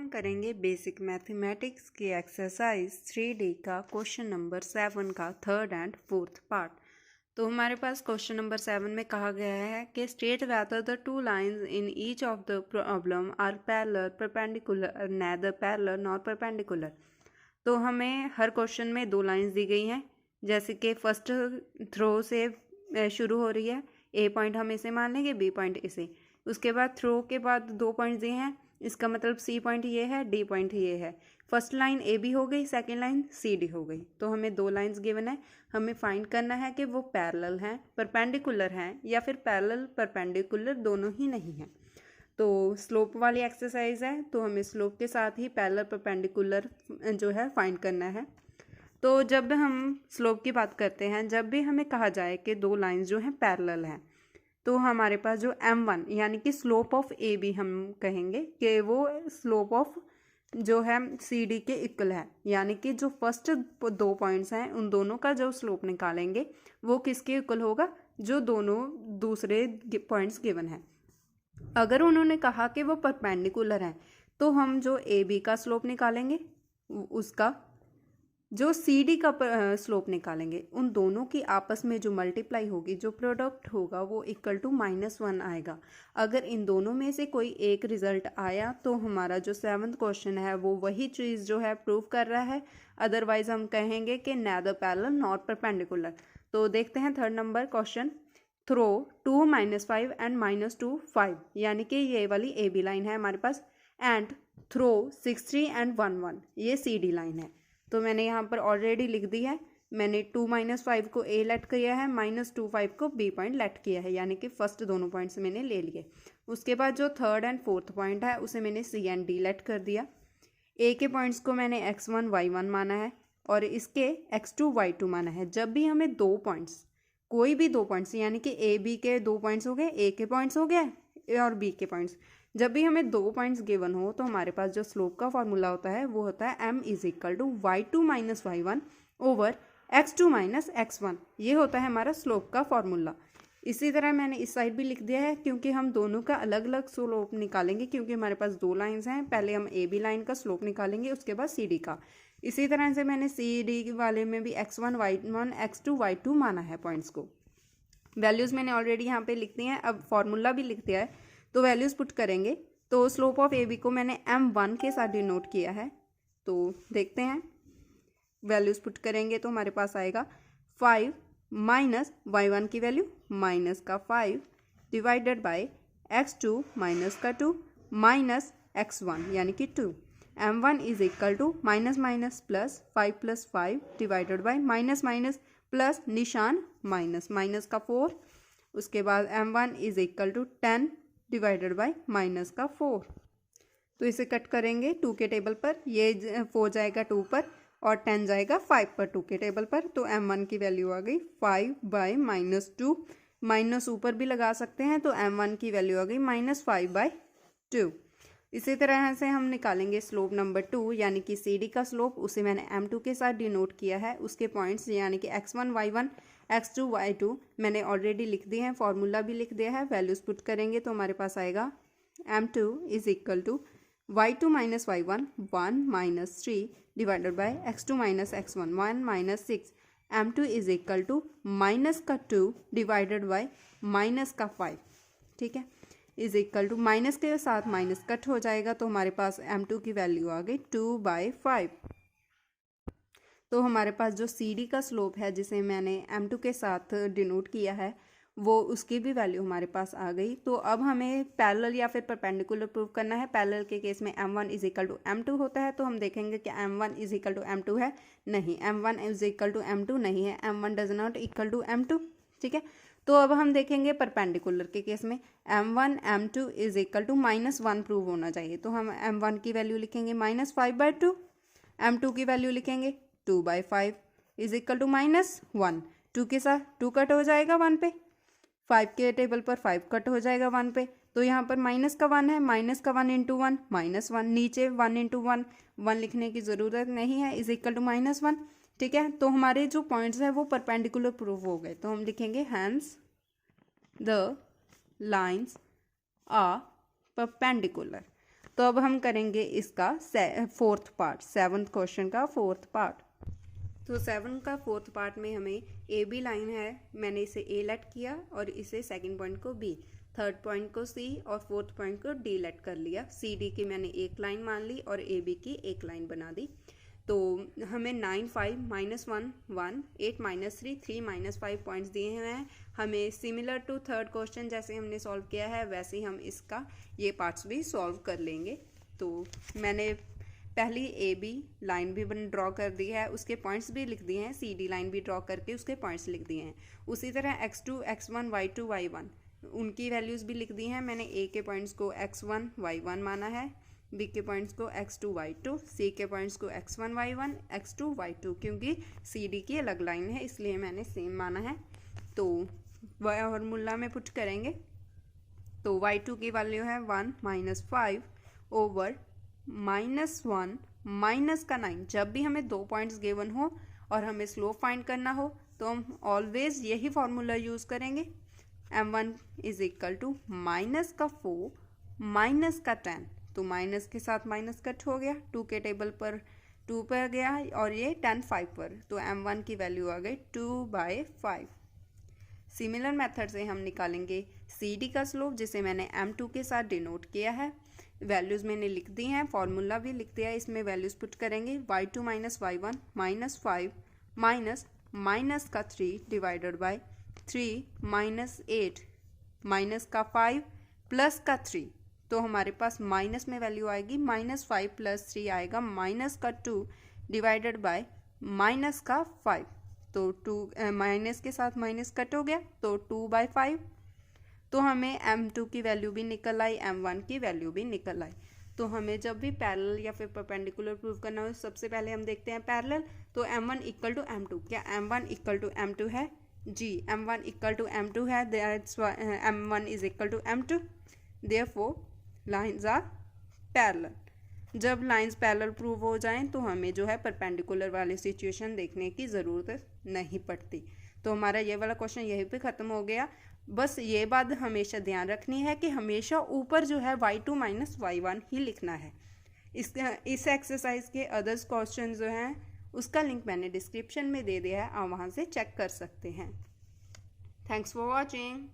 करेंगे basic mathematics की exercise 3D का क्वेश्चन नंबर 7 का थर्ड एंड फोर्थ पार्ट। तो हमारे पास क्वेश्चन नंबर 7 में कहा गया है कि state whether the two lines in each of the problem are parallel perpendicular neither parallel not perpendicular. तो हमें हर क्वेश्चन में दो लाइंस दी गई हैं, जैसे कि फर्स्ट थ्रो से शुरू हो रही है, ए पॉइंट हम इसे मान लेंगे, बी पॉइंट इसे, उसके बाद थ्रो के बाद दो पॉइंट्स दिए हैं, इसका मतलब सी पॉइंट ये है, डी पॉइंट ये है। फर्स्ट लाइन ए बी हो गई, सेकेंड लाइन सी डी हो गई। तो हमें दो लाइंस गिवन है, हमें फाइंड करना है कि वो पैरेलल हैं, परपेंडिकुलर हैं या फिर पैरेलल परपेंडिकुलर दोनों ही नहीं हैं। तो स्लोप वाली एक्सरसाइज है, तो हमें स्लोप के साथ ही पैरेलल परपेंडिकुलर जो है फाइंड करना है। तो जब हम स्लोप की बात करते हैं, जब भी हमें कहा जाए कि दो लाइंस जो हैं पैरेलल हैं, तो हमारे पास जो m1 यानी कि स्लोप ऑफ ए बी हम कहेंगे कि वो स्लोप ऑफ जो है सी डी के इक्वल है, यानी कि जो फर्स्ट दो पॉइंट्स हैं उन दोनों का जो स्लोप निकालेंगे वो किसके इक्वल होगा, जो दोनों दूसरे पॉइंट्स गिवन है। अगर उन्होंने कहा कि वो परपेंडिकुलर हैं, तो हम जो ए बी का स्लोप निकालेंगे उसका जो सी डी का स्लोप निकालेंगे, उन दोनों की आपस में जो मल्टीप्लाई होगी, जो प्रोडक्ट होगा वो इक्वल टू -1 आएगा। अगर इन दोनों में से कोई एक रिजल्ट आया तो हमारा जो 7th क्वेश्चन है वो वही चीज़ जो है प्रूव कर रहा है, अदरवाइज हम कहेंगे कि नेदर पैरेलल नॉट परपेंडिकुलर। तो देखते हैं third number question. Through 2 -5 and -2 5, यानी कि ये वाली ए बी लाइन है हमारे पास, एंड थ्रो 6 3 एंड 1 1, ये सी डी लाइन है। तो मैंने यहाँ पर ऑलरेडी लिख दी है, मैंने 2 -5 को ए लेट किया है, -2 5 को बी पॉइंट लेट किया है, यानी कि फर्स्ट दोनों पॉइंट्स मैंने ले लिए। उसके बाद जो थर्ड एंड फोर्थ पॉइंट है उसे मैंने सी एंड डी लेट कर दिया। ए के पॉइंट्स को मैंने x1 y1 माना है और इसके x2 y2 माना है। जब भी हमें दो पॉइंट्स, कोई भी दो पॉइंट्स, यानी कि ए बी के दो पॉइंट्स हो गए, ए के पॉइंट्स हो गए और बी के पॉइंट्स, जब भी हमें दो पॉइंट्स गिवन हो तो हमारे पास जो स्लोप का फॉर्मूला होता है वो होता है m = y2 - y1 over x2 - x1। ये होता है हमारा स्लोप का फॉर्मूला। इसी तरह मैंने इस साइड भी लिख दिया है, क्योंकि हम दोनों का अलग अलग स्लोप निकालेंगे, क्योंकि हमारे पास दो लाइंस हैं। पहले हम ए बी लाइन का स्लोप निकालेंगे, उसके बाद सी डी का। इसी तरह से मैंने सी डी वाले में भी x1 y1 x2 y2 माना है पॉइंट्स को। वैल्यूज़ मैंने ऑलरेडी यहाँ पे लिख दी हैं, अब फॉर्मूला भी लिख दिया है, तो वैल्यूज़ पुट करेंगे। तो स्लोप ऑफ ए बी को मैंने m1 के साथ डिनोट किया है। तो देखते हैं, वैल्यूज़ पुट करेंगे तो हमारे पास आएगा 5 माइनस y1 की वैल्यू माइनस का 5 डिवाइडेड बाय x2 माइनस का 2 माइनस x1 यानी कि 2। m1 = minus minus plus 5 + 5 divided by minus minus plus निशान माइनस, माइनस का 4। उसके बाद m1 = 10 डिवाइडेड बाय माइनस का 4। तो इसे कट करेंगे 2 के टेबल पर, ये 4 जाएगा 2 पर और 10 जाएगा 5 पर 2 के टेबल पर। तो m1 की वैल्यू आ गई 5/-2, माइनस ऊपर भी लगा सकते हैं, तो m1 की वैल्यू आ गई -5/2। इसी तरह से हम निकालेंगे स्लोप नंबर 2, यानी कि सी डी का स्लोप। उसे मैंने m2 के साथ डिनोट किया है, उसके पॉइंट्स यानी कि x1 y1 x2 y2 मैंने ऑलरेडी लिख दिए हैं, फॉर्मूला भी लिख दिया है। वैल्यूज़ पुट करेंगे तो हमारे पास आएगा m2 = y2 - y1 1 - 3 divided by x2 - x1 1 - 6। m2 = minus का 2 डिवाइडेड बाय माइनस का 5, ठीक है, = माइनस के साथ माइनस कट हो जाएगा, तो हमारे पास m2 की वैल्यू आ गई 2/5। तो हमारे पास जो सी डी का स्लोप है, जिसे मैंने m2 के साथ डिनोट किया है, वो उसकी भी वैल्यू हमारे पास आ गई। तो अब हमें पैरेलल या फिर परपेंडिकुलर प्रूव करना है। पैरेलल के केस में m1 = m2 होता है, तो हम देखेंगे कि m1 = m2 है, नहीं, m1 = m2 नहीं है, m1 does not equal to m2, ठीक है। तो अब हम देखेंगे परपेंडिकुलर के केस में m1 m2 = -1 प्रूव होना चाहिए। तो हम m1 की वैल्यू लिखेंगे -5/2, m2 की वैल्यू लिखेंगे 2/5 = -1। 2 के साथ 2 कट हो जाएगा 1 पे, 5 के टेबल पर 5 कट हो जाएगा 1 पे, तो यहाँ पर माइनस का 1 है, माइनस का 1 × 1 -1, नीचे 1 × 1 1 लिखने की ज़रूरत नहीं है, = -1, ठीक है। तो हमारे जो पॉइंट्स हैं वो परपेंडिकुलर प्रूव हो गए, तो हम लिखेंगे hence the lines are perpendicular. तो अब हम करेंगे इसका फोर्थ पार्ट, 7th क्वेश्चन का फोर्थ पार्ट। तो 7 का फोर्थ पार्ट में हमें ए बी लाइन है, मैंने इसे ए लेट किया और इसे सेकंड पॉइंट को बी, थर्ड पॉइंट को सी और फोर्थ पॉइंट को डी लेट कर लिया। सी डी की मैंने एक लाइन मान ली और ए बी की एक लाइन बना दी। तो हमें 9 5 -1 1 8 -3 3 -5 पॉइंट्स दिए हुए हैं। हमें सिमिलर टू थर्ड क्वेश्चन जैसे हमने सॉल्व किया है वैसे ही हम इसका ये पार्ट्स भी सॉल्व कर लेंगे। तो मैंने पहली ए बी लाइन भी ड्रॉ कर दी है, उसके पॉइंट्स भी लिख दिए हैं, सी डी लाइन भी ड्रॉ करके उसके पॉइंट्स लिख दिए हैं। उसी तरह x2 x1 y2 y1 उनकी वैल्यूज़ भी लिख दी हैं। मैंने ए के पॉइंट्स को x1 y1 माना है, बी के पॉइंट्स को x2 y2, सी के पॉइंट्स को x1 y1 x2 y2, क्योंकि सी डी की अलग लाइन है इसलिए मैंने सेम माना है। तो फॉर्मूला में पुट करेंगे तो y2 की वैल्यू है 1 -5 ओवर -1 माइनस का 9। जब भी हमें 2 पॉइंट्स गिवन हो और हमें स्लोप फाइंड करना हो तो हम ऑलवेज यही फॉर्मूला यूज़ करेंगे। m1 is equal to minus का 4 माइनस का 10, तो माइनस के साथ माइनस कट हो गया, 2 के टेबल पर 2 पर गया और ये 10 5 पर, तो m1 की वैल्यू आ गई 2/5। सिमिलर मेथड से हम निकालेंगे सी डी का स्लोप जिसे मैंने m2 के साथ डिनोट किया है। वैल्यूज़ मैंने लिख दी हैं, फॉर्मूला भी लिख दिया है, इसमें वैल्यूज़ पुट करेंगे y2 - y1 -5 माइनस का 3 डिवाइडेड बाय 3 -8 माइनस का 5 प्लस का 3, तो हमारे पास माइनस में वैल्यू आएगी -5 + 3 आएगा माइनस का 2 डिवाइडेड बाय माइनस का 5, तो 2 माइनस के साथ माइनस कट हो गया तो 2/5। तो हमें m2 की वैल्यू भी निकल आई, m1 की वैल्यू भी निकल आई। तो हमें जब भी पैरेलल या फिर परपेंडिकुलर प्रूव करना हो सबसे पहले हम देखते हैं पैरेलल। तो m1 = m2, क्या m1 = m2 है? जी, m1 = m2 है, that's m1 = m2, therefore lines are parallel. जब लाइंस पैरेलल प्रूव हो जाएं तो हमें जो है परपेंडिकुलर वाली सिचुएशन देखने की ज़रूरत नहीं पड़ती। तो हमारा ये वाला क्वेश्चन यहीं पे ख़त्म हो गया। बस ये बात हमेशा ध्यान रखनी है कि हमेशा ऊपर जो है y2 - y1 ही लिखना है। इस एक्सरसाइज के अदर्स क्वेश्चन जो हैं उसका लिंक मैंने डिस्क्रिप्शन में दे दिया है, आप वहाँ से चेक कर सकते हैं। Thanks for watching.